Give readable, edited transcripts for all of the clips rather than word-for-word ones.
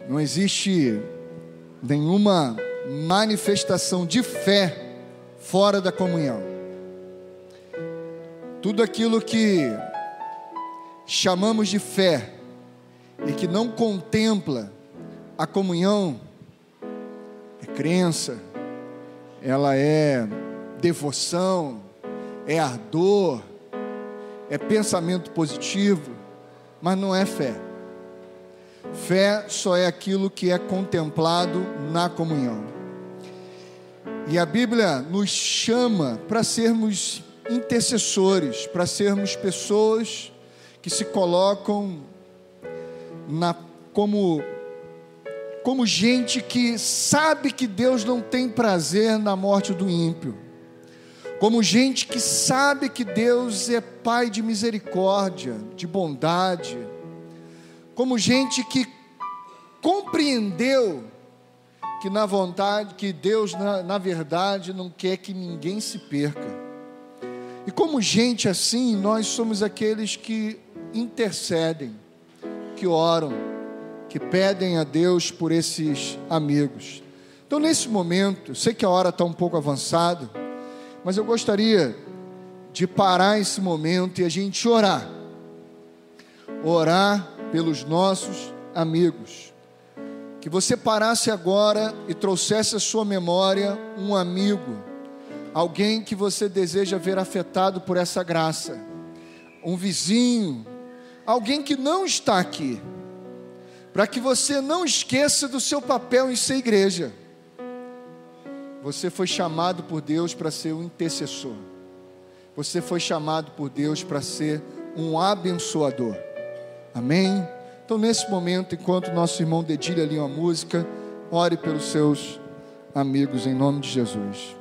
Não existe nenhuma manifestação de fé fora da comunhão. Tudo aquilo que chamamos de fé e que não contempla a comunhão é crença, ela é devoção, é ardor, é pensamento positivo, mas não é fé. Fé só é aquilo que é contemplado na comunhão. E a Bíblia nos chama para sermos intercessores, para sermos pessoas que se colocam como gente que sabe que Deus não tem prazer na morte do ímpio, como gente que sabe que Deus é Pai de misericórdia, de bondade, como gente que compreendeu que Deus na verdade não quer que ninguém se perca. E como gente assim, nós somos aqueles que intercedem, que oram, que pedem a Deus por esses amigos. Então nesse momento, eu sei que a hora está um pouco avançada, mas eu gostaria de parar esse momento e a gente orar pelos nossos amigos. Que você parasse agora e trouxesse à sua memória um amigo, alguém que você deseja ver afetado por essa graça, um vizinho, alguém que não está aqui, para que você não esqueça do seu papel em ser igreja. Você foi chamado por Deus para ser um intercessor, você foi chamado por Deus para ser um abençoador, amém? Então nesse momento, enquanto nosso irmão dedilha ali uma música, ore pelos seus amigos em nome de Jesus.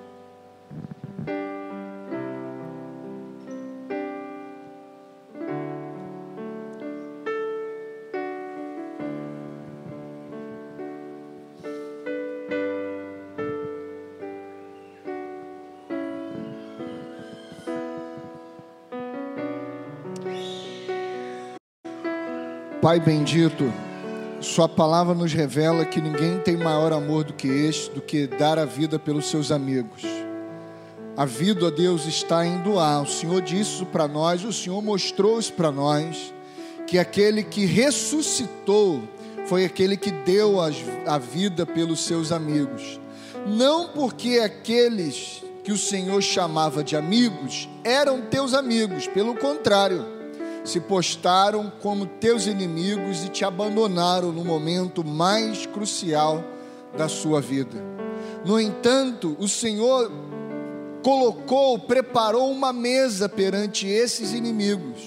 Pai bendito, sua palavra nos revela que ninguém tem maior amor do que este, do que dar a vida pelos seus amigos. A vida, ó Deus, está em doar. O Senhor disse isso para nós, o Senhor mostrou isso para nós, que aquele que ressuscitou foi aquele que deu a vida pelos seus amigos. Não porque aqueles que o Senhor chamava de amigos eram teus amigos, pelo contrário, se postaram como teus inimigos e te abandonaram no momento mais crucial da sua vida. No entanto, o Senhor preparou uma mesa perante esses inimigos,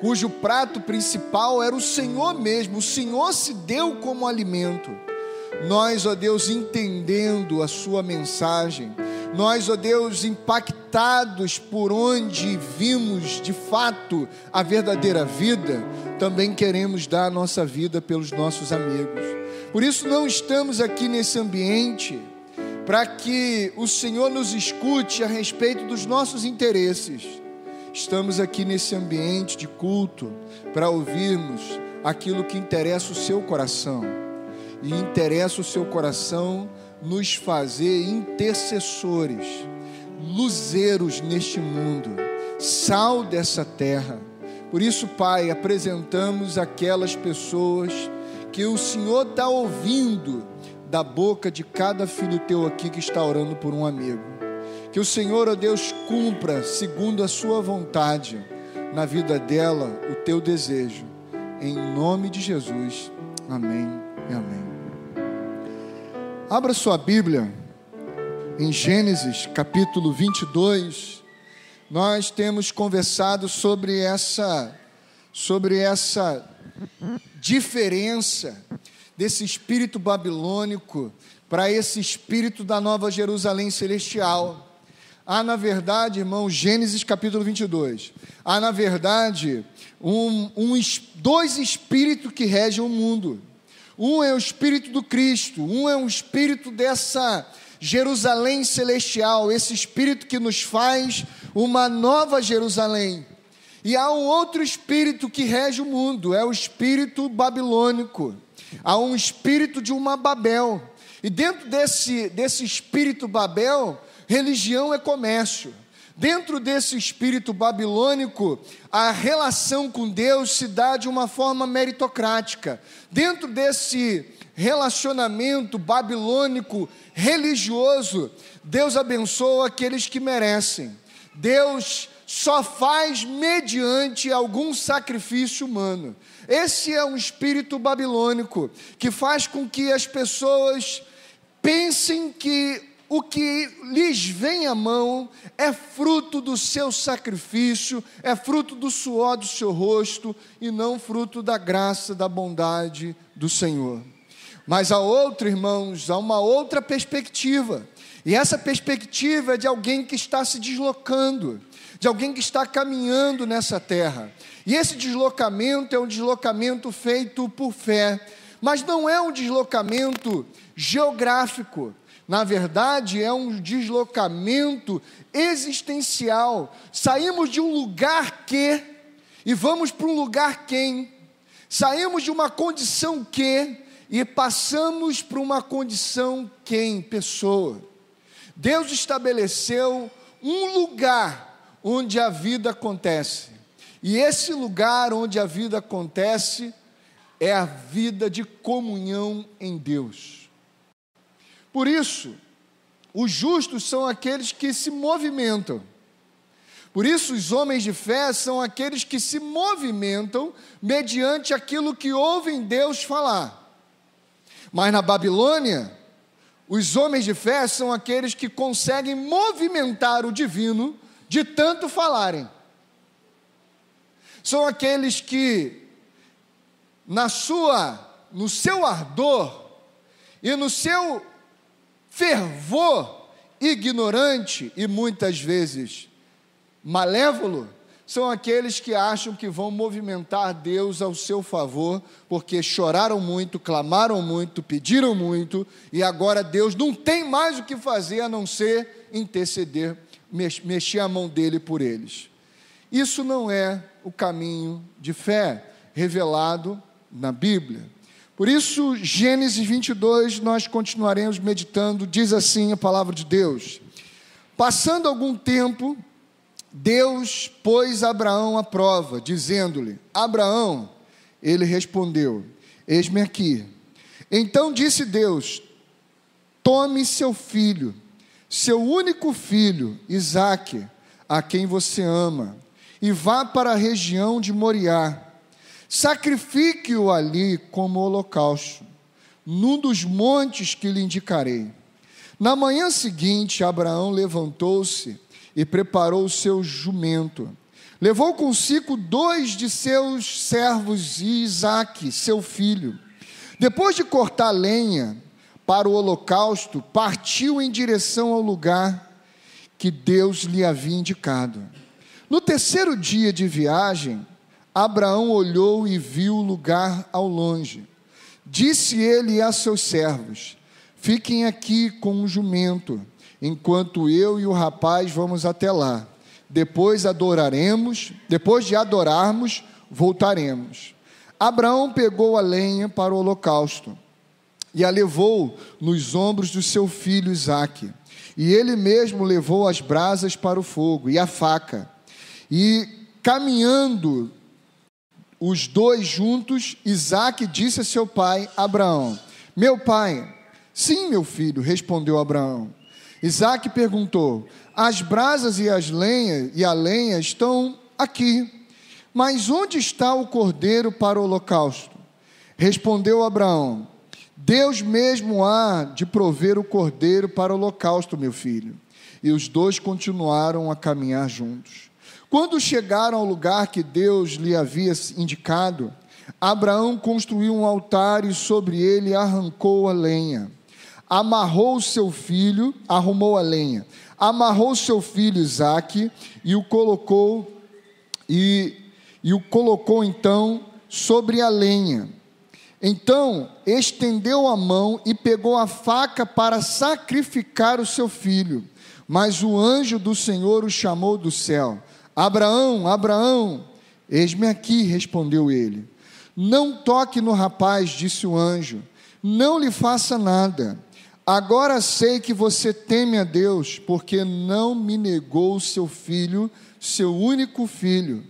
cujo prato principal era o Senhor mesmo. O Senhor se deu como alimento. Nós, ó Deus, entendendo a sua mensagem, nós, ó Deus, impactados por onde vimos de fato a verdadeira vida, também queremos dar a nossa vida pelos nossos amigos. Por isso não estamos aqui nesse ambiente para que o Senhor nos escute a respeito dos nossos interesses. Estamos aqui nesse ambiente de culto para ouvirmos aquilo que interessa o seu coração. E interessa o seu coração nos fazer intercessores, luzeiros neste mundo, sal dessa terra. Por isso, Pai, apresentamos aquelas pessoas que o Senhor está ouvindo da boca de cada filho teu aqui que está orando por um amigo. Que o Senhor, ó Deus, cumpra segundo a sua vontade na vida dela o teu desejo, em nome de Jesus, amém e amém. Abra sua Bíblia em Gênesis capítulo 22. Nós temos conversado sobre essa diferença desse espírito babilônico para esse espírito da Nova Jerusalém celestial. Há na verdade, irmão, Gênesis capítulo 22, há na verdade dois espíritos que regem o mundo. Um é o Espírito do Cristo, um é um espírito dessa Jerusalém celestial, esse espírito que nos faz uma nova Jerusalém. E há um outro espírito que rege o mundo, é o espírito babilônico. Há um espírito de uma Babel. E dentro desse espírito Babel, religião é comércio. Dentro desse espírito babilônico, a relação com Deus se dá de uma forma meritocrática. Dentro desse relacionamento babilônico religioso, Deus abençoa aqueles que merecem. Deus só faz mediante algum sacrifício humano. Esse é um espírito babilônico que faz com que as pessoas pensem que o que lhes vem à mão é fruto do seu sacrifício, é fruto do suor do seu rosto e não fruto da graça, da bondade do Senhor. Mas há outra, irmãos, há uma outra perspectiva. E essa perspectiva é de alguém que está se deslocando, de alguém que está caminhando nessa terra. E esse deslocamento é um deslocamento feito por fé, mas não é um deslocamento geográfico. Na verdade, é um deslocamento existencial. Saímos de um lugar que e vamos para um lugar quem. Saímos de uma condição que e passamos para uma condição quem? Pessoa. Deus estabeleceu um lugar onde a vida acontece. E esse lugar onde a vida acontece é a vida de comunhão em Deus. Por isso, os justos são aqueles que se movimentam. Por isso, os homens de fé são aqueles que se movimentam mediante aquilo que ouvem Deus falar. Mas na Babilônia, os homens de fé são aqueles que conseguem movimentar o divino de tanto falarem. São aqueles que, no seu ardor e no seu fervor ignorante e muitas vezes malévolo, são aqueles que acham que vão movimentar Deus ao seu favor, porque choraram muito, clamaram muito, pediram muito, e agora Deus não tem mais o que fazer a não ser interceder, mexer a mão dele por eles. Isso não é o caminho de fé revelado na Bíblia. Por isso, Gênesis 22, nós continuaremos meditando, diz assim a palavra de Deus: passando algum tempo, Deus pôs Abraão à prova, dizendo-lhe: Abraão, ele respondeu: eis-me aqui. Então disse Deus: tome seu filho, seu único filho, Isaque, a quem você ama, e vá para a região de Moriá. Sacrifique-o ali como holocausto, num dos montes que lhe indicarei. Na manhã seguinte, Abraão levantou-se e preparou o seu jumento. Levou consigo 2 de seus servos e Isaque, seu filho. Depois de cortar lenha para o holocausto, partiu em direção ao lugar que Deus lhe havia indicado. No terceiro dia de viagem, Abraão olhou e viu o lugar ao longe. Disse ele a seus servos: fiquem aqui com o jumento, enquanto eu e o rapaz vamos até lá. Depois de adorarmos, voltaremos. Abraão pegou a lenha para o holocausto e a levou nos ombros do seu filho Isaque. E ele mesmo levou as brasas para o fogo e a faca. E caminhando os dois juntos, Isaque disse a seu pai Abraão: meu pai. Sim, meu filho, respondeu Abraão. Isaque perguntou: as brasas e a lenha estão aqui, mas onde está o cordeiro para o holocausto? Respondeu Abraão: Deus mesmo há de prover o cordeiro para o holocausto, meu filho. E os dois continuaram a caminhar juntos. Quando chegaram ao lugar que Deus lhe havia indicado, Abraão construiu um altar e sobre ele arrancou a lenha. Arrumou seu filho Isaque e o colocou então sobre a lenha. Então estendeu a mão e pegou a faca para sacrificar o seu filho. Mas o anjo do Senhor o chamou do céu: Abraão, Abraão, eis-me aqui, respondeu ele. Não toque no rapaz, disse o anjo, não lhe faça nada. Agora sei que você teme a Deus, porque não me negou o seu filho, seu único filho.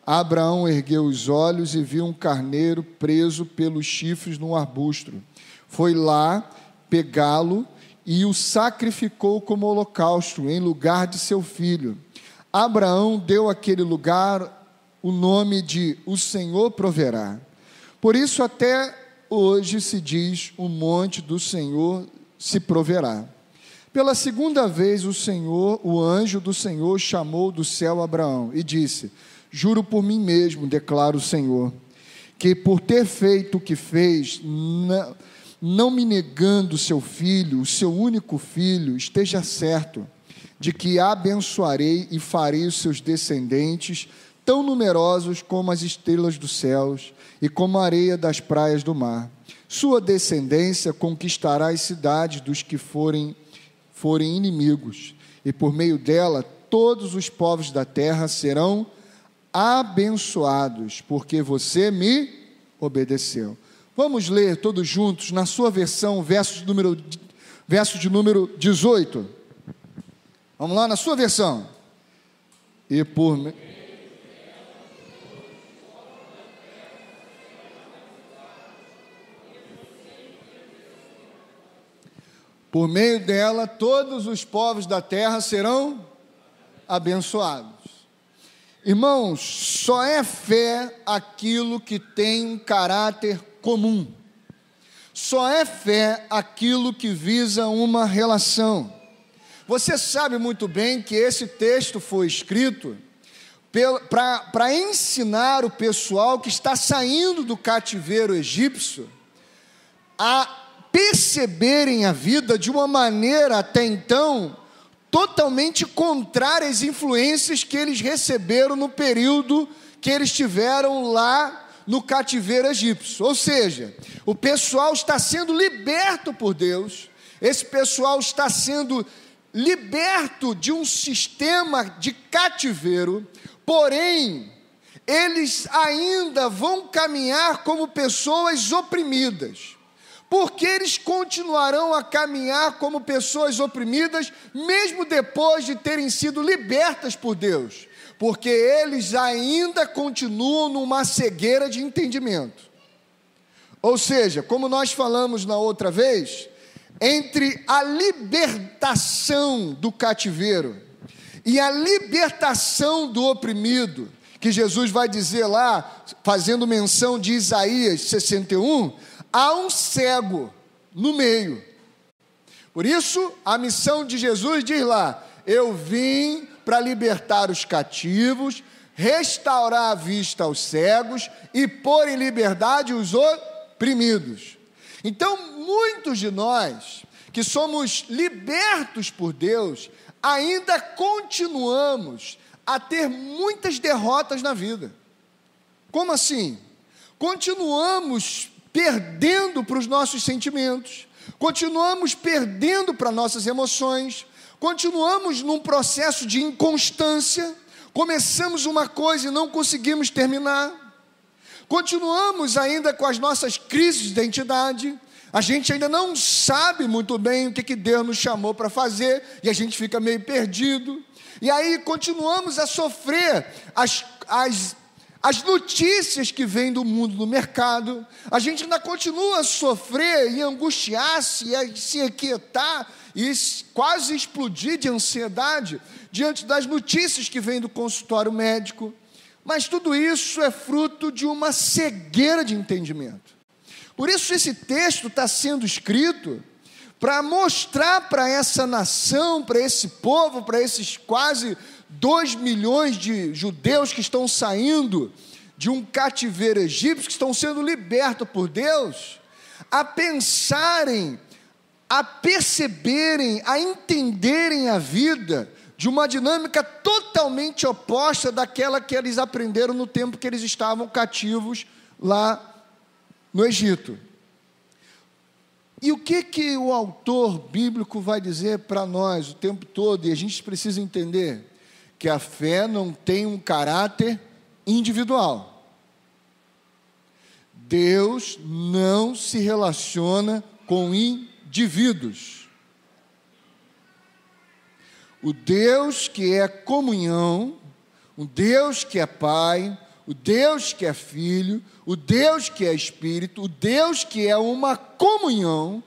Abraão ergueu os olhos e viu um carneiro preso pelos chifres no arbusto. Foi lá pegá-lo e o sacrificou como holocausto, em lugar de seu filho. Abraão deu àquele lugar o nome de O Senhor Proverá. Por isso até hoje se diz: o monte do Senhor se proverá. Pela segunda vez o anjo do Senhor chamou do céu Abraão e disse: juro por mim mesmo, declara o Senhor, que por ter feito o que fez, não me negando seu filho, o seu único filho, esteja certo de que abençoarei e farei os seus descendentes tão numerosos como as estrelas dos céus e como a areia das praias do mar. Sua descendência conquistará as cidades dos que forem inimigos, e por meio dela todos os povos da terra serão abençoados, porque você me obedeceu. Vamos ler todos juntos, na sua versão, verso de número 18. Vamos lá, na sua versão. E por meio dela, todos os povos da terra serão abençoados. Irmãos, só é fé aquilo que tem um caráter comum. Só é fé aquilo que visa uma relação. Você sabe muito bem que esse texto foi escrito para ensinar o pessoal que está saindo do cativeiro egípcio a perceberem a vida de uma maneira até então totalmente contrária às influências que eles receberam no período que eles tiveram lá no cativeiro egípcio. Ou seja, o pessoal está sendo liberto por Deus, esse pessoal está sendo liberto de um sistema de cativeiro, porém, eles ainda vão caminhar como pessoas oprimidas. Porque eles continuarão a caminhar como pessoas oprimidas, mesmo depois de terem sido libertas por Deus, porque eles ainda continuam numa cegueira de entendimento. Ou seja, como nós falamos na outra vez, entre a libertação do cativeiro e a libertação do oprimido, que Jesus vai dizer lá, fazendo menção de Isaías 61, há um cego no meio. Por isso, a missão de Jesus diz lá: eu vim para libertar os cativos, restaurar a vista aos cegos e pôr em liberdade os oprimidos. Então, muitos de nós que somos libertos por Deus, ainda continuamos a ter muitas derrotas na vida. Como assim? Continuamos perdendo para os nossos sentimentos, continuamos perdendo para nossas emoções, continuamos num processo de inconstância, começamos uma coisa e não conseguimos terminar, continuamos ainda com as nossas crises de identidade, a gente ainda não sabe muito bem o que Deus nos chamou para fazer, e a gente fica meio perdido, e aí continuamos a sofrer as notícias que vêm do mundo do mercado, a gente ainda continua a sofrer e angustiar-se e se inquietar e quase explodir de ansiedade diante das notícias que vêm do consultório médico, mas tudo isso é fruto de uma cegueira de entendimento. Por isso esse texto está sendo escrito para mostrar para essa nação, para esse povo, para esses quase 2 milhões de judeus que estão saindo de um cativeiro egípcio, que estão sendo libertos por Deus, a pensarem, a perceberem, a entenderem a vida de uma dinâmica totalmente oposta daquela que eles aprenderam no tempo que eles estavam cativos lá no Egito. E o que o autor bíblico vai dizer para nós o tempo todo, e a gente precisa entender? que a fé não tem um caráter individual. Deus não se relaciona com indivíduos. O Deus que é comunhão, o Deus que é Pai, o Deus que é Filho, o Deus que é Espírito, o Deus que é uma comunhão,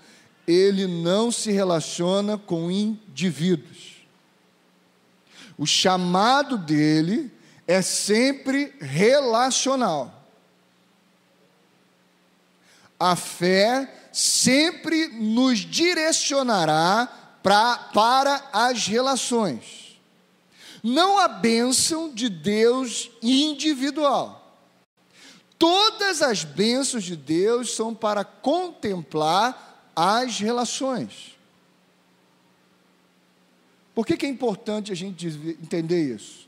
Ele não se relaciona com indivíduos. O chamado dele é sempre relacional. A fé sempre nos direcionará para as relações. Não a bênção de Deus individual. Todas as bênçãos de Deus são para contemplar as relações. Por que é importante a gente entender isso?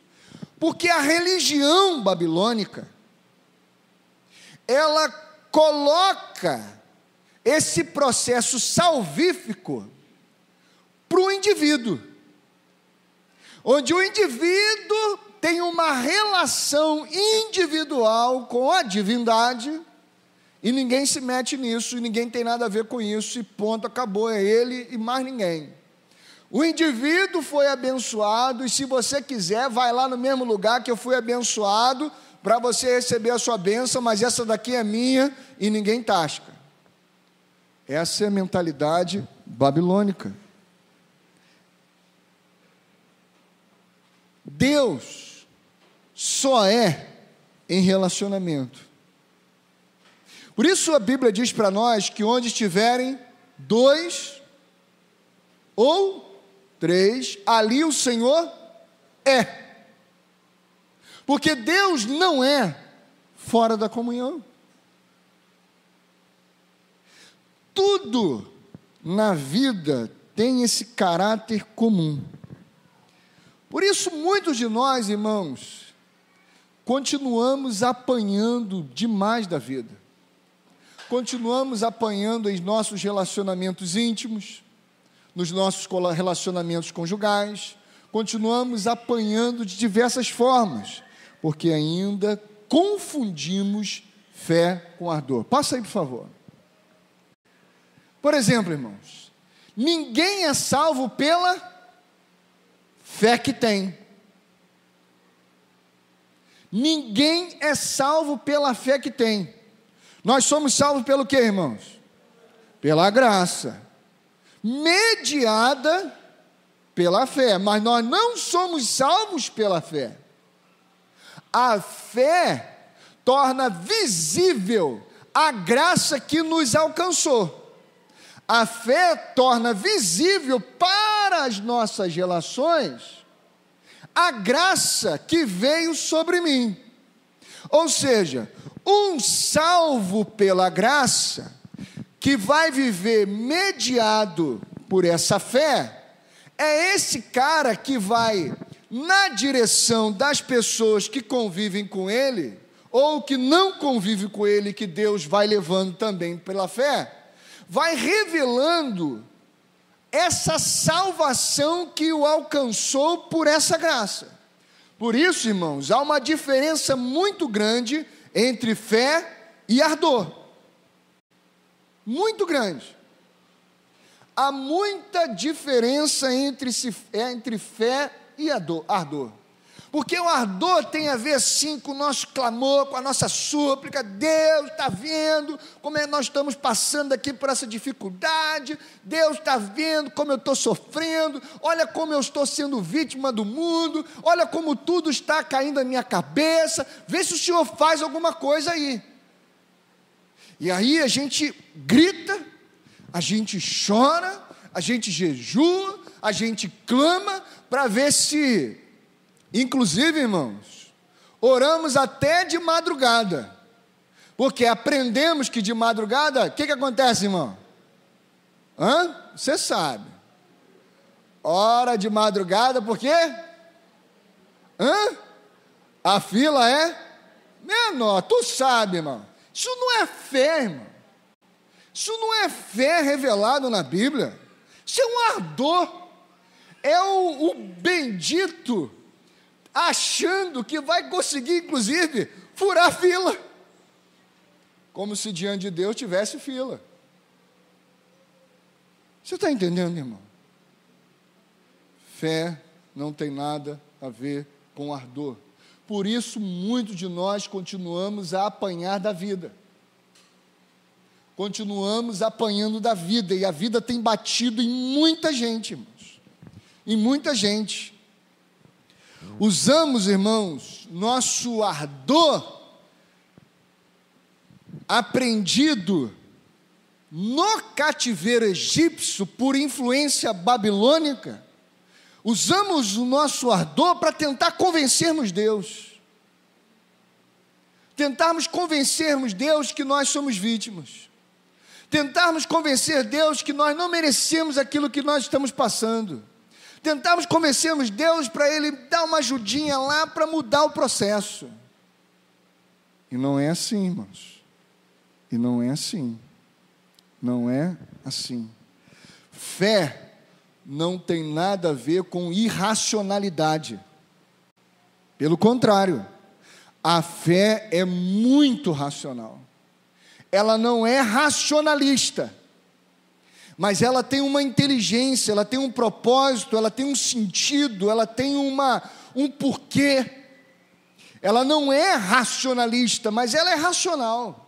Porque a religião babilônica, ela coloca esse processo salvífico para o indivíduo, onde o indivíduo tem uma relação individual com a divindade, e ninguém se mete nisso, e ninguém tem nada a ver com isso, e ponto, acabou, é ele e mais ninguém. O indivíduo foi abençoado, e se você quiser, vai lá no mesmo lugar que eu fui abençoado, para você receber a sua bênção, mas essa daqui é minha, e ninguém tasca. Essa é a mentalidade babilônica. Deus só é em relacionamento. Por isso a Bíblia diz para nós que onde estiverem 2 ou 3, ali o Senhor é. Porque Deus não é fora da comunhão. Tudo na vida tem esse caráter comum. Por isso, muitos de nós, irmãos, continuamos apanhando demais da vida. Continuamos apanhando em nossos relacionamentos íntimos, nos nossos relacionamentos conjugais, continuamos apanhando de diversas formas, porque ainda confundimos fé com ardor. Passa aí, por favor. Por exemplo, irmãos, ninguém é salvo pela fé que tem. Ninguém é salvo pela fé que tem. Nós somos salvos pelo quê, irmãos? Pela graça, mediada pela fé, mas nós não somos salvos pela fé. A fé torna visível a graça que nos alcançou. A fé torna visível para as nossas relações a graça que veio sobre mim. Ou seja, um salvo pela graça, que vai viver mediado por essa fé, é esse cara que vai na direção das pessoas que convivem com ele, ou que não convivem com ele, que Deus vai levando também pela fé, vai revelando essa salvação que o alcançou por essa graça. Por isso, irmãos, há uma diferença muito grande entre fé e ardor. Muito grande. Há muita diferença entre fé e ardor. Porque o ardor tem a ver sim com o nosso clamor, com a nossa súplica. Deus está vendo como nós estamos passando aqui por essa dificuldade. Deus está vendo como eu estou sofrendo. Olha como eu estou sendo vítima do mundo. Olha como tudo está caindo na minha cabeça. Vê se o Senhor faz alguma coisa aí. E aí a gente grita, a gente chora, a gente jejua, a gente clama para ver se... Inclusive, irmãos, oramos até de madrugada, porque aprendemos que de madrugada, o que acontece, irmão? Você sabe. Ora de madrugada, por quê? A fila é menor, tu sabe, irmão. Isso não é fé, irmão. Isso não é fé revelado na Bíblia. Isso é um ardor. É o bendito achando que vai conseguir, inclusive, furar a fila, como se diante de Deus tivesse fila. Você está entendendo, irmão? Fé não tem nada a ver com ardor. Por isso, muitos de nós continuamos a apanhar da vida. Continuamos apanhando da vida, e a vida tem batido em muita gente, irmãos. Em muita gente. Usamos, irmãos, nosso ardor aprendido no cativeiro egípcio por influência babilônica. Usamos o nosso ardor para tentar convencermos Deus. Tentarmos convencermos Deus que nós somos vítimas. Tentarmos convencer Deus que nós não merecemos aquilo que nós estamos passando. Tentarmos convencermos Deus para Ele dar uma ajudinha lá para mudar o processo. E não é assim, irmãos. E não é assim. Não é assim. Fé não tem nada a ver com irracionalidade. Pelo contrário, a fé é muito racional. Ela não é racionalista, mas ela tem uma inteligência, ela tem um propósito, ela tem um sentido, ela tem um porquê. Ela não é racionalista, mas ela é racional.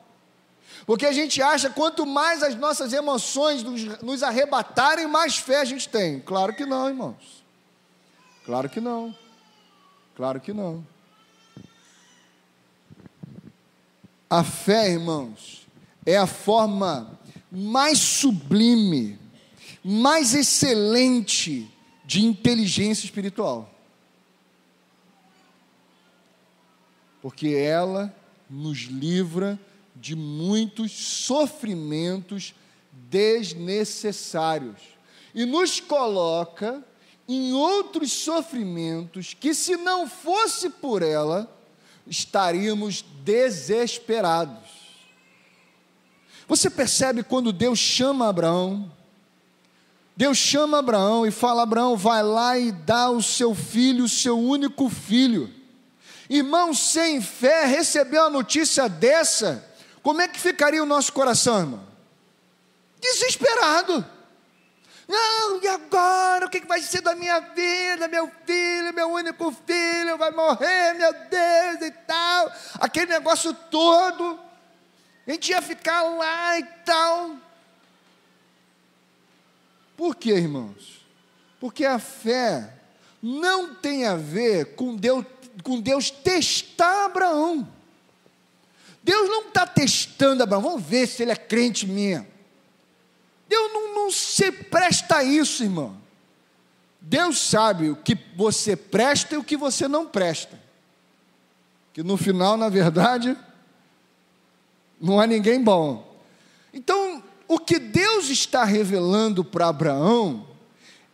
Porque a gente acha, quanto mais as nossas emoções nos arrebatarem, mais fé a gente tem. Claro que não, irmãos. Claro que não. Claro que não. A fé, irmãos, é a forma mais sublime, mais excelente de inteligência espiritual. Porque ela nos livra de muitos sofrimentos desnecessários e nos coloca em outros sofrimentos que, se não fosse por ela, estaríamos desesperados. Você percebe quando Deus chama Abraão? Deus chama Abraão e fala: Abraão, vai lá e dá o seu filho, o seu único filho. Irmão, sem fé, receber uma notícia dessa, como é que ficaria o nosso coração, irmão? Desesperado. Não, e agora? O que vai ser da minha vida? Meu filho, meu único filho, vai morrer, meu Deus, e tal. Aquele negócio todo. A gente ia ficar lá e tal. Por quê, irmãos? Porque a fé não tem a ver com Deus testar Abraão. Deus não está testando Abraão. Vamos ver se ele é crente mesmo. Deus não se presta a isso, irmão. Deus sabe o que você presta e o que você não presta. Que no final, na verdade, não há ninguém bom. Então, o que Deus está revelando para Abraão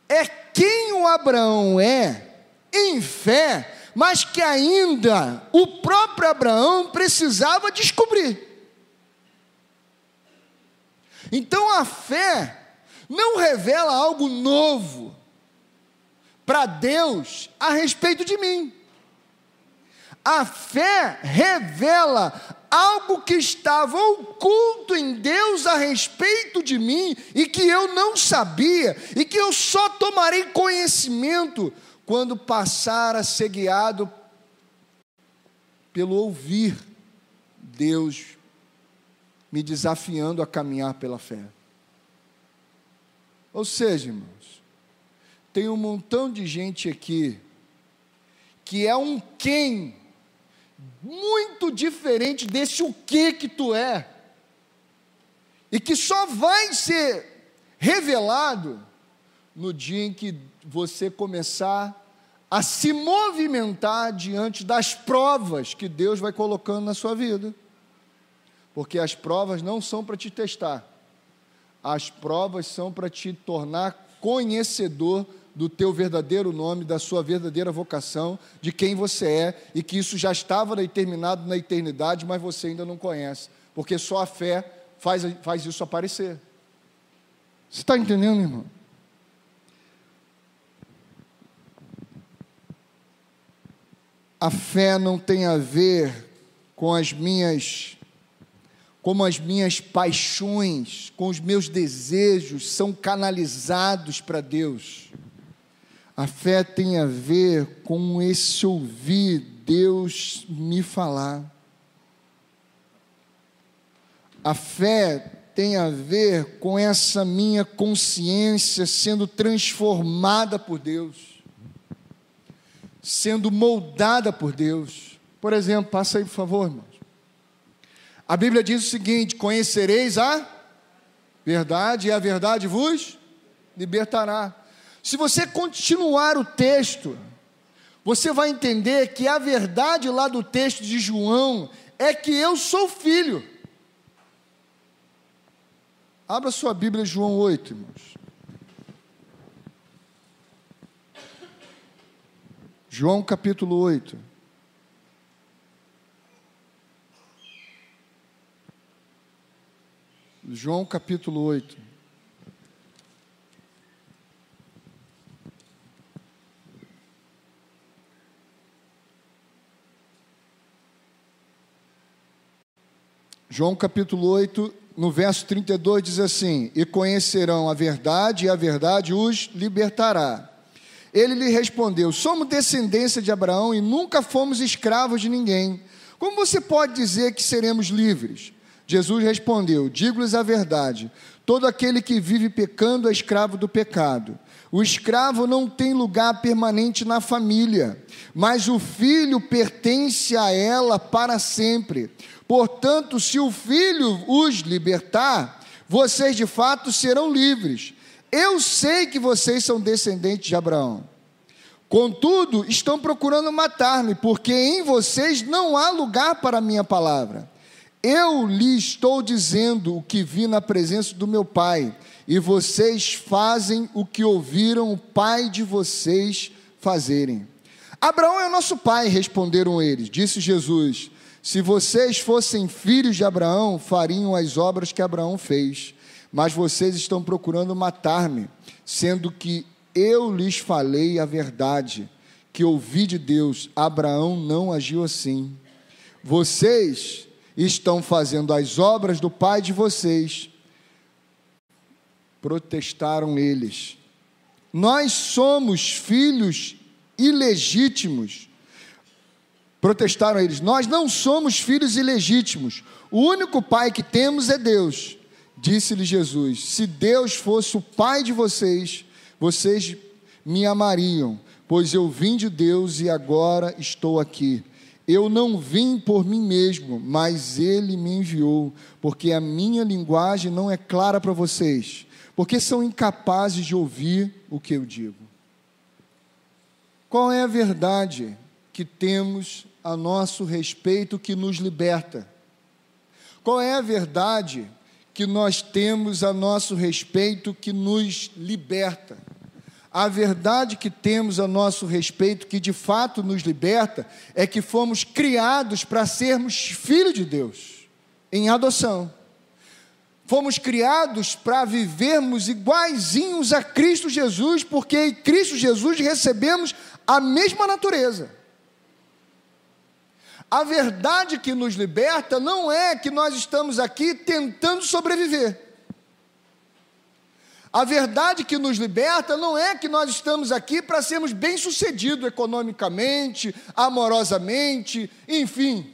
é quem o Abraão é em fé, mas que ainda o próprio Abraão precisava descobrir. Então a fé não revela algo novo para Deus a respeito de mim. A fé revela algo que estava oculto em Deus a respeito de mim e que eu não sabia e que eu só tomarei conhecimento quando passar a ser guiado pelo ouvir Deus me desafiando a caminhar pela fé. Ou seja, irmãos, tem um montão de gente aqui que é um quem muito diferente desse o que tu é, e que só vai ser revelado no dia em que você começar a se movimentar diante das provas que Deus vai colocando na sua vida. Porque as provas não são para te testar, as provas são para te tornar conhecedor do teu verdadeiro nome, da sua verdadeira vocação, de quem você é, e que isso já estava determinado na eternidade, mas você ainda não conhece, porque só a fé faz isso aparecer. Você está entendendo, irmão? A fé não tem a ver com como as minhas paixões, com os meus desejos são canalizados para Deus. A fé tem a ver com esse ouvir Deus me falar. A fé tem a ver com essa minha consciência sendo transformada por Deus, sendo moldada por Deus. Por exemplo, passa aí por favor, irmãos. A Bíblia diz o seguinte: conhecereis a verdade e a verdade vos libertará. Se você continuar o texto, você vai entender que a verdade lá do texto de João é que eu sou filho. Abra sua Bíblia, João 8, irmãos. João capítulo 8. João capítulo 8. João capítulo 8, no verso 32 diz assim: e conhecerão a verdade, e a verdade os libertará. Ele lhe respondeu: somos descendência de Abraão e nunca fomos escravos de ninguém. Como você pode dizer que seremos livres? Jesus respondeu: digo-lhes a verdade, todo aquele que vive pecando é escravo do pecado. O escravo não tem lugar permanente na família, mas o filho pertence a ela para sempre. Portanto, se o filho os libertar, vocês de fato serão livres. Eu sei que vocês são descendentes de Abraão. Contudo, estão procurando matar-me, porque em vocês não há lugar para a minha palavra. Eu lhe estou dizendo o que vi na presença do meu Pai, e vocês fazem o que ouviram o pai de vocês fazerem. Abraão é nosso pai, responderam eles. Disse Jesus: se vocês fossem filhos de Abraão, fariam as obras que Abraão fez. Mas vocês estão procurando matar-me, sendo que eu lhes falei a verdade, que ouvi de Deus. Abraão não agiu assim. Vocês estão fazendo as obras do pai de vocês. Protestaram eles: nós somos filhos ilegítimos. Protestaram eles: nós não somos filhos ilegítimos, o único pai que temos é Deus. Disse-lhe Jesus: se Deus fosse o pai de vocês, vocês me amariam, pois eu vim de Deus e agora estou aqui. Eu não vim por mim mesmo, mas Ele me enviou, porque a minha linguagem não é clara para vocês, porque são incapazes de ouvir o que eu digo. Qual é a verdade que temos a nosso respeito que nos liberta? Qual é a verdade que nós temos a nosso respeito que nos liberta? A verdade que temos a nosso respeito que de fato nos liberta é que fomos criados para sermos filhos de Deus, em adoção. Fomos criados para vivermos iguaizinhos a Cristo Jesus, porque em Cristo Jesus recebemos a mesma natureza. A verdade que nos liberta não é que nós estamos aqui tentando sobreviver. A verdade que nos liberta não é que nós estamos aqui para sermos bem-sucedidos economicamente, amorosamente, enfim.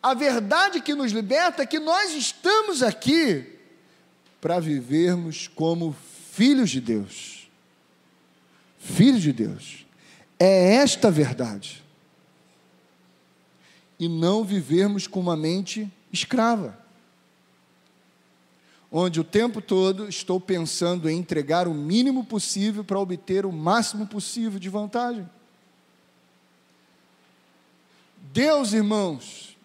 A verdade que nos liberta é que nós estamos aqui para vivermos como filhos de Deus. Filhos de Deus. É esta a verdade. E não vivermos com uma mente escrava, onde o tempo todo estou pensando em entregar o mínimo possível para obter o máximo possível de vantagem. Deus, irmãos,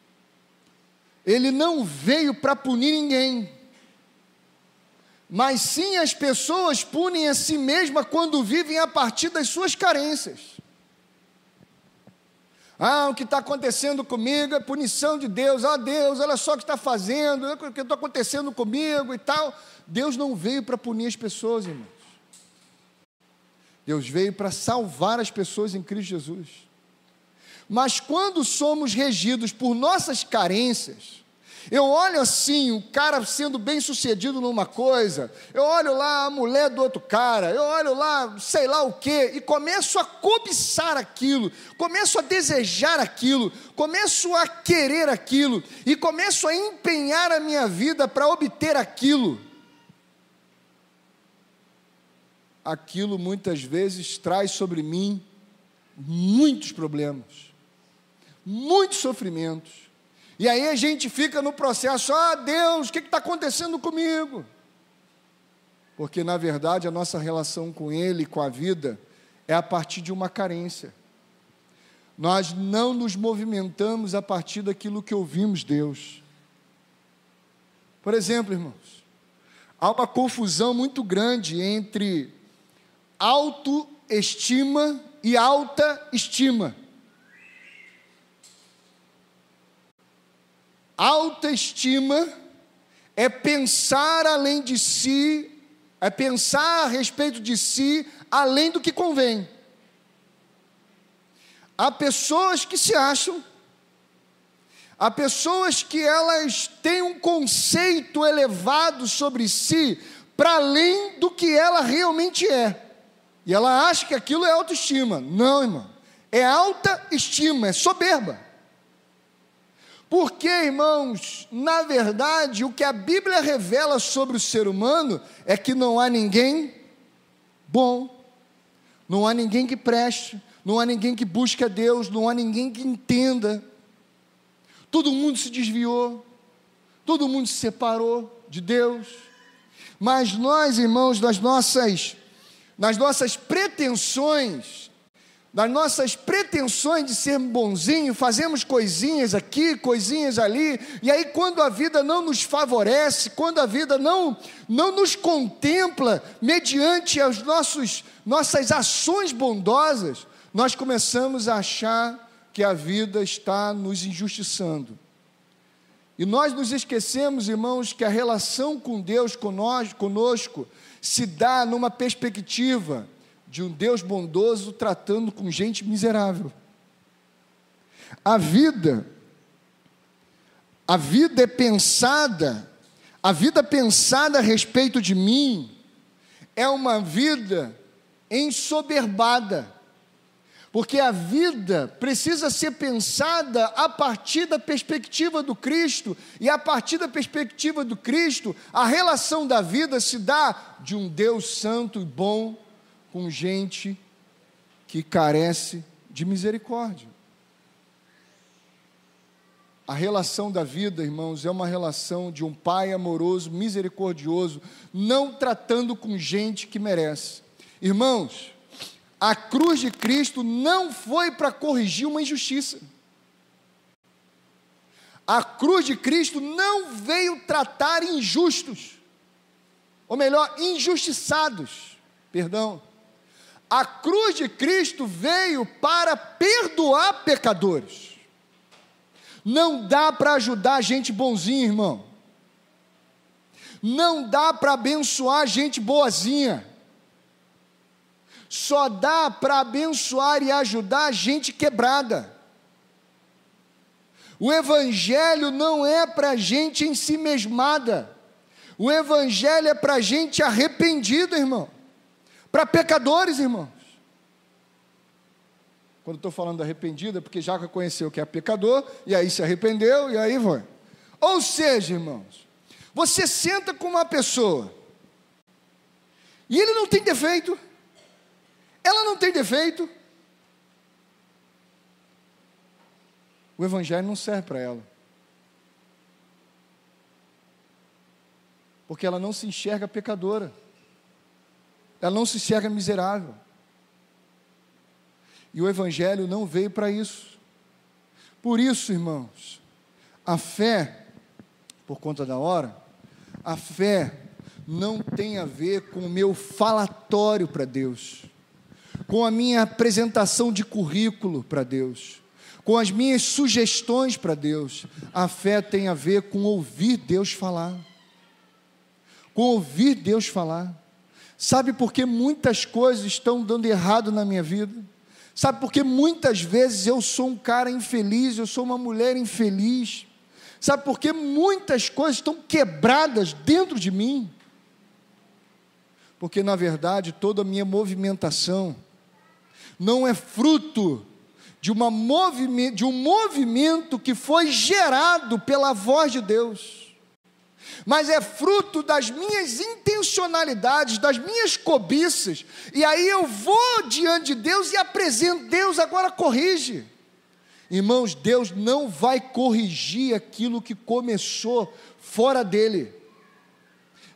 Ele não veio para punir ninguém, mas sim as pessoas punem a si mesmas quando vivem a partir das suas carências. O que está acontecendo comigo é punição de Deus. Deus, olha só o que está fazendo, o que está acontecendo comigo e tal. Deus não veio para punir as pessoas, irmãos. Deus veio para salvar as pessoas em Cristo Jesus. Mas quando somos regidos por nossas carências, eu olho assim, o cara sendo bem sucedido numa coisa, eu olho lá a mulher do outro cara, eu olho lá sei lá o quê, e começo a cobiçar aquilo, começo a desejar aquilo, começo a querer aquilo, e começo a empenhar a minha vida para obter aquilo. Aquilo muitas vezes traz sobre mim muitos problemas, muitos sofrimentos. E aí a gente fica no processo, Deus, o que está acontecendo comigo? Porque na verdade a nossa relação com Ele, com a vida, é a partir de uma carência. Nós não nos movimentamos a partir daquilo que ouvimos Deus. Por exemplo, irmãos, há uma confusão muito grande entre autoestima e alta estima. Autoestima é pensar além de si, é pensar a respeito de si além do que convém. Há pessoas que se acham, há pessoas que elas têm um conceito elevado sobre si, para além do que ela realmente é. E ela acha que aquilo é autoestima. Não, irmão. É alta estima, é soberba. Porque, irmãos, na verdade, o que a Bíblia revela sobre o ser humano é que não há ninguém bom, não há ninguém que preste, não há ninguém que busque a Deus, não há ninguém que entenda. Todo mundo se desviou, todo mundo se separou de Deus. Mas nós, irmãos, nas nossas pretensões, das nossas pretensões de ser bonzinho, fazemos coisinhas aqui, coisinhas ali, e aí quando a vida não nos favorece, quando a vida não nos contempla mediante as nossas ações bondosas, nós começamos a achar que a vida está nos injustiçando. E nós nos esquecemos, irmãos, que a relação com Deus conosco se dá numa perspectiva de um Deus bondoso tratando com gente miserável. A vida é pensada, a vida pensada a respeito de mim é uma vida ensoberbada, porque a vida precisa ser pensada a partir da perspectiva do Cristo, e a partir da perspectiva do Cristo, a relação da vida se dá de um Deus santo e bom, com gente que carece de misericórdia. A relação da vida, irmãos, é uma relação de um pai amoroso, misericordioso, não tratando com gente que merece. Irmãos, a cruz de Cristo não foi para corrigir uma injustiça. A cruz de Cristo não veio tratar injustos, ou melhor, injustiçados, perdão. A cruz de Cristo veio para perdoar pecadores. Não dá para ajudar gente bonzinha, irmão. Não dá para abençoar gente boazinha. Só dá para abençoar e ajudar gente quebrada. O Evangelho não é para gente ensimesmada. O Evangelho é para gente arrependida, irmão. Para pecadores, irmãos. Quando estou falando arrependido, é porque já reconheceu que é pecador, e aí se arrependeu, e aí vai. Ou seja, irmãos, você senta com uma pessoa, e ele não tem defeito, ela não tem defeito, o Evangelho não serve para ela, porque ela não se enxerga pecadora, ela não se enxerga miserável. E o Evangelho não veio para isso. Por isso, irmãos, a fé, por conta da hora, a fé não tem a ver com o meu falatório para Deus, com a minha apresentação de currículo para Deus, com as minhas sugestões para Deus. A fé tem a ver com ouvir Deus falar. Com ouvir Deus falar. Sabe por que muitas coisas estão dando errado na minha vida? Sabe por que muitas vezes eu sou um cara infeliz, eu sou uma mulher infeliz? Sabe por que muitas coisas estão quebradas dentro de mim? Porque na verdade toda a minha movimentação não é fruto de um movimento que foi gerado pela voz de Deus, mas é fruto das minhas intencionalidades, das minhas cobiças, e aí eu vou diante de Deus e apresento: Deus, agora corrige. Irmãos, Deus não vai corrigir aquilo que começou fora dele.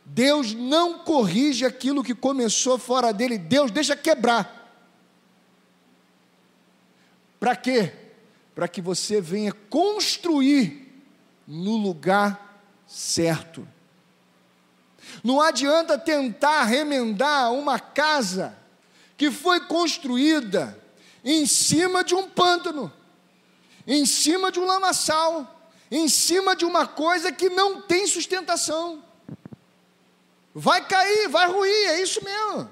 Deus não corrige aquilo que começou fora dele. Deus deixa quebrar. Para quê? Para que você venha construir no lugar certo. Não adianta tentar remendar uma casa que foi construída em cima de um pântano, em cima de um lamaçal, em cima de uma coisa que não tem sustentação. Vai cair, vai ruir, é isso mesmo.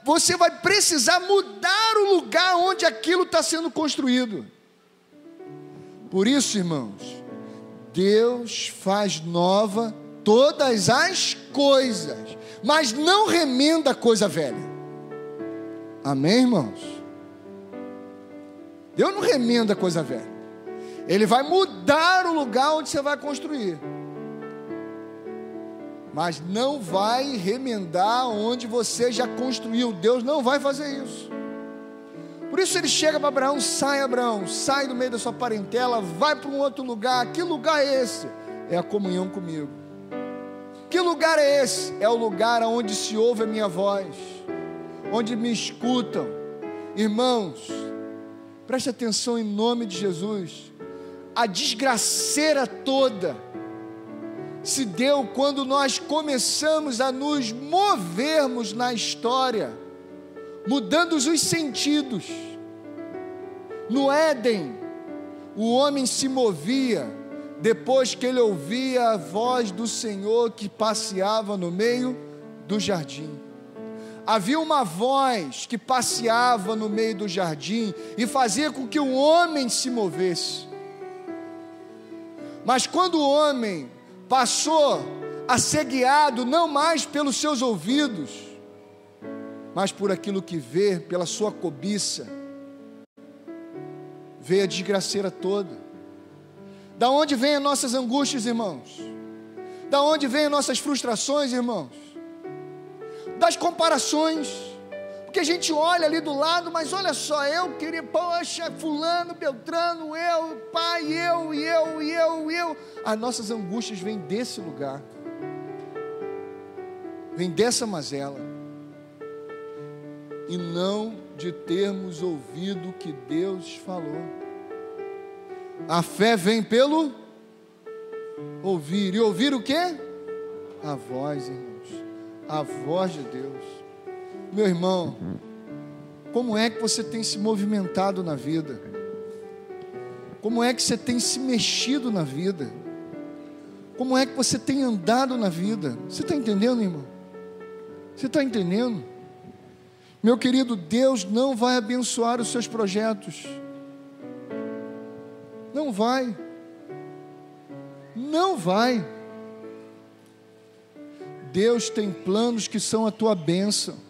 Você vai precisar mudar o lugar onde aquilo está sendo construído. Por isso, irmãos, Deus faz nova todas as coisas, mas não remenda a coisa velha. Amém, irmãos? Deus não remenda a coisa velha. Ele vai mudar o lugar onde você vai construir, mas não vai remendar onde você já construiu. Deus não vai fazer isso. Por isso ele chega para Abraão: Abraão, sai do meio da sua parentela, vai para um outro lugar. Que lugar é esse? É a comunhão comigo. Que lugar é esse? É o lugar onde se ouve a minha voz, onde me escutam. Irmãos, preste atenção em nome de Jesus. A desgraceira toda se deu quando nós começamos a nos movermos na história, mudando os sentidos. No Éden, o homem se movia depois que ele ouvia a voz do Senhor que passeava no meio do jardim. Havia uma voz que passeava no meio do jardim e fazia com que o homem se movesse. Mas quando o homem passou a ser guiado não mais pelos seus ouvidos, mas por aquilo que vê, pela sua cobiça, veio a desgraceira toda. Da onde vêm as nossas angústias, irmãos? Da onde vêm as nossas frustrações, irmãos? Das comparações. Porque a gente olha ali do lado, mas olha só, eu queria, poxa, fulano, Beltrano, eu, pai, eu. As nossas angústias vêm desse lugar, vêm dessa mazela, e não de termos ouvido o que Deus falou. A fé vem pelo ouvir, e ouvir o quê? A voz, irmãos, a voz de Deus. Meu irmão, como é que você tem se movimentado na vida? Como é que você tem se mexido na vida? Como é que você tem andado na vida? Você está entendendo, irmão? Você está entendendo? Meu querido, Deus não vai abençoar os seus projetos. Não vai. Não vai. Deus tem planos que são a tua bênção.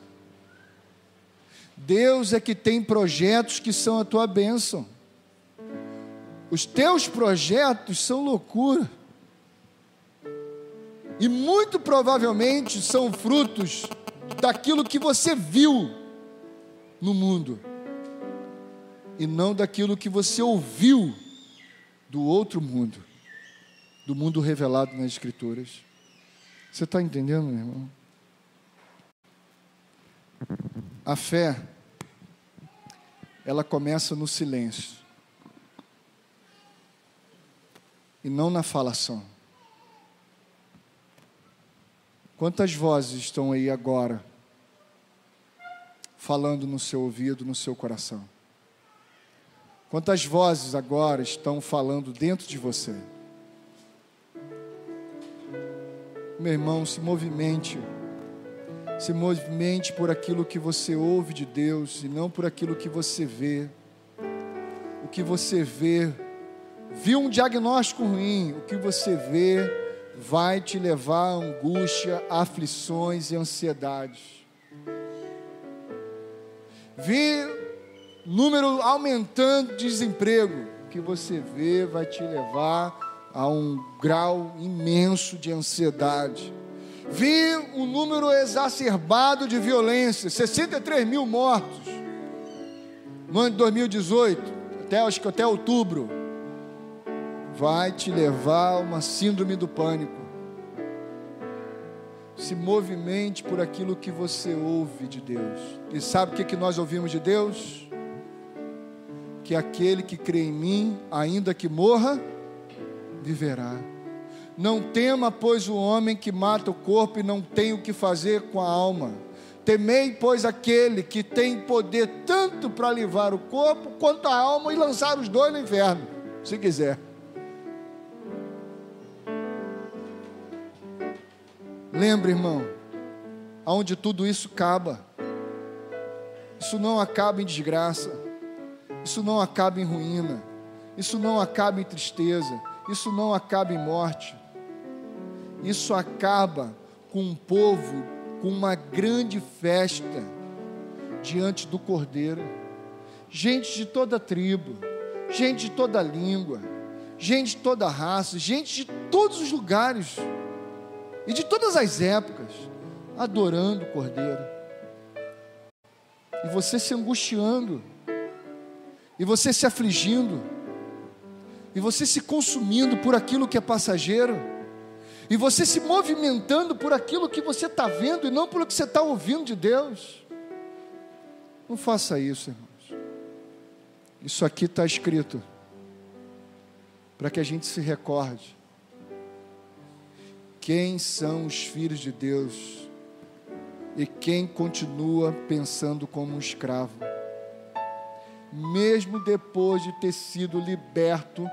Deus é que tem projetos que são a tua bênção. Os teus projetos são loucura, e muito provavelmente são frutos daquilo que você viu no mundo, e não daquilo que você ouviu do outro mundo, do mundo revelado nas Escrituras. Você está entendendo, meu irmão? A fé, ela começa no silêncio, e não na falação. Quantas vozes estão aí agora, falando no seu ouvido, no seu coração? Quantas vozes agora estão falando dentro de você? Meu irmão, se movimente. Se movimente por aquilo que você ouve de Deus e não por aquilo que você vê. O que você vê, viu um diagnóstico ruim, o que você vê vai te levar a angústia, aflições e ansiedades. Vi número aumentando de desemprego, o que você vê vai te levar a um grau imenso de ansiedade. Vi um número exacerbado de violência, 63 mil mortos no ano de 2018, acho que até outubro. Vai te levar a uma síndrome do pânico. Se movimente por aquilo que você ouve de Deus. E sabe o que nós ouvimos de Deus? Que aquele que crê em mim, ainda que morra, viverá. Não tema, pois, o homem que mata o corpo e não tem o que fazer com a alma. Temei, pois, aquele que tem poder tanto para livrar o corpo quanto a alma e lançar os dois no inferno, se quiser. Lembre, irmão, aonde tudo isso acaba. Isso não acaba em desgraça. Isso não acaba em ruína. Isso não acaba em tristeza. Isso não acaba em morte. Isso acaba com um povo com uma grande festa diante do Cordeiro. Gente de toda tribo, gente de toda língua, gente de toda raça, gente de todos os lugares e de todas as épocas, adorando o Cordeiro. E você se angustiando, e você se afligindo, e você se consumindo por aquilo que é passageiro, e você se movimentando por aquilo que você está vendo e não por que você está ouvindo de Deus. Não faça isso, irmãos. Isso aqui está escrito para que a gente se recorde quem são os filhos de Deus e quem continua pensando como um escravo, mesmo depois de ter sido liberto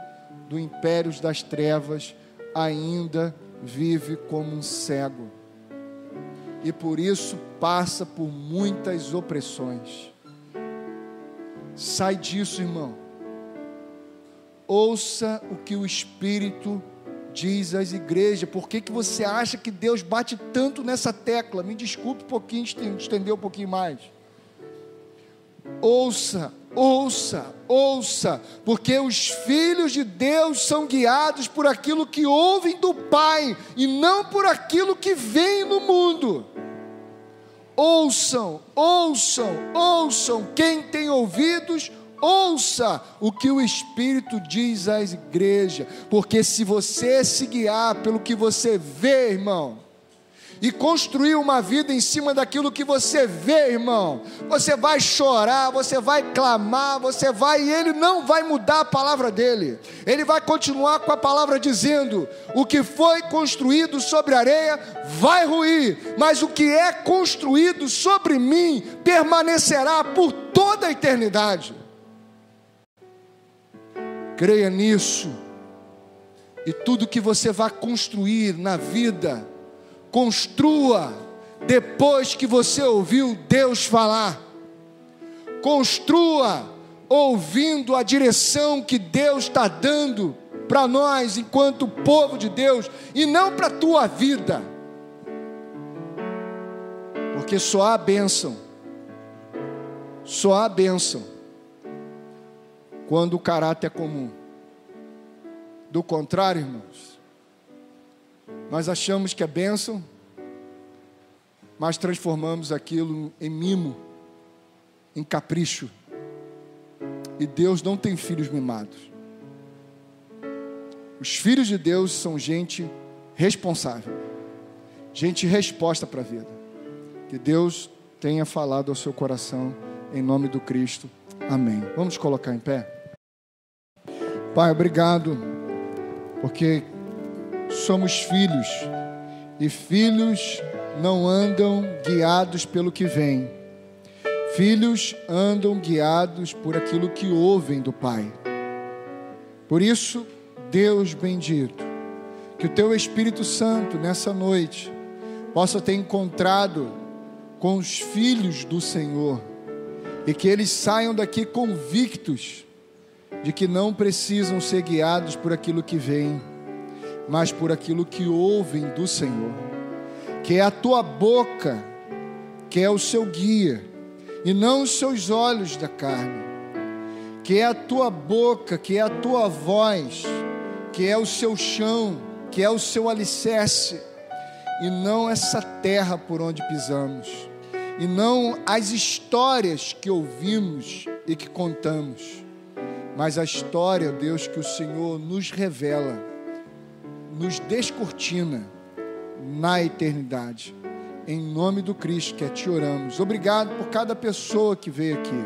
do império das trevas, ainda vive como um cego e por isso passa por muitas opressões. Sai disso, irmão. Ouça o que o Espírito diz às igrejas. Por que você acha que Deus bate tanto nessa tecla? Me desculpe um pouquinho, estender um pouquinho mais. Ouça, ouça, ouça, porque os filhos de Deus são guiados por aquilo que ouvem do Pai e não por aquilo que vem no mundo. Ouçam, ouçam, ouçam. Quem tem ouvidos, ouça o que o Espírito diz às igrejas, porque se você se guiar pelo que você vê, irmão, e construir uma vida em cima daquilo que você vê, irmão, você vai chorar, você vai clamar, e Ele não vai mudar a palavra dEle. Ele vai continuar com a palavra dizendo: o que foi construído sobre a areia vai ruir, mas o que é construído sobre mim permanecerá por toda a eternidade. Creia nisso, e tudo que você vai construir na vida, construa depois que você ouviu Deus falar. Construa ouvindo a direção que Deus está dando para nós enquanto povo de Deus, e não para a tua vida, porque só há bênção quando o caráter é comum. Do contrário, irmãos, nós achamos que é bênção, mas transformamos aquilo em mimo, em capricho. E Deus não tem filhos mimados. Os filhos de Deus são gente responsável, gente resposta para a vida. Que Deus tenha falado ao seu coração, em nome do Cristo. Amém. Vamos colocar em pé. Pai, obrigado, porque somos filhos, e filhos não andam guiados pelo que vem. Filhos andam guiados por aquilo que ouvem do Pai. Por isso, Deus bendito, que o Teu Espírito Santo nessa noite possa ter encontrado com os filhos do Senhor, e que eles saiam daqui convictos de que não precisam ser guiados por aquilo que veem, mas por aquilo que ouvem do Senhor, que é a tua boca, que é o seu guia, e não os seus olhos da carne, que é a tua boca, que é a tua voz, que é o seu chão, que é o seu alicerce, e não essa terra por onde pisamos, e não as histórias que ouvimos e que contamos, mas a história, Deus, que o Senhor nos revela, nos descortina na eternidade. Em nome do Cristo que te oramos. Obrigado por cada pessoa que veio aqui.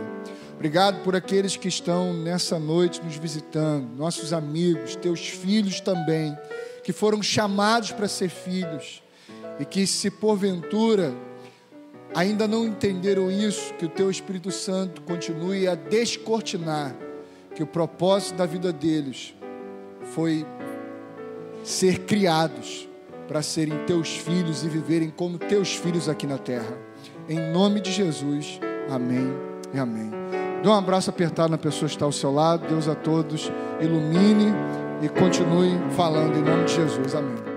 Obrigado por aqueles que estão nessa noite nos visitando, nossos amigos, teus filhos também, que foram chamados para ser filhos, e que, se porventura ainda não entenderam isso, que o teu Espírito Santo continue a descortinar, que o propósito da vida deles foi ser criados para serem teus filhos e viverem como teus filhos aqui na terra. Em nome de Jesus, amém e amém. Dê um abraço apertado na pessoa que está ao seu lado. Deus a todos ilumine e continue falando em nome de Jesus, amém.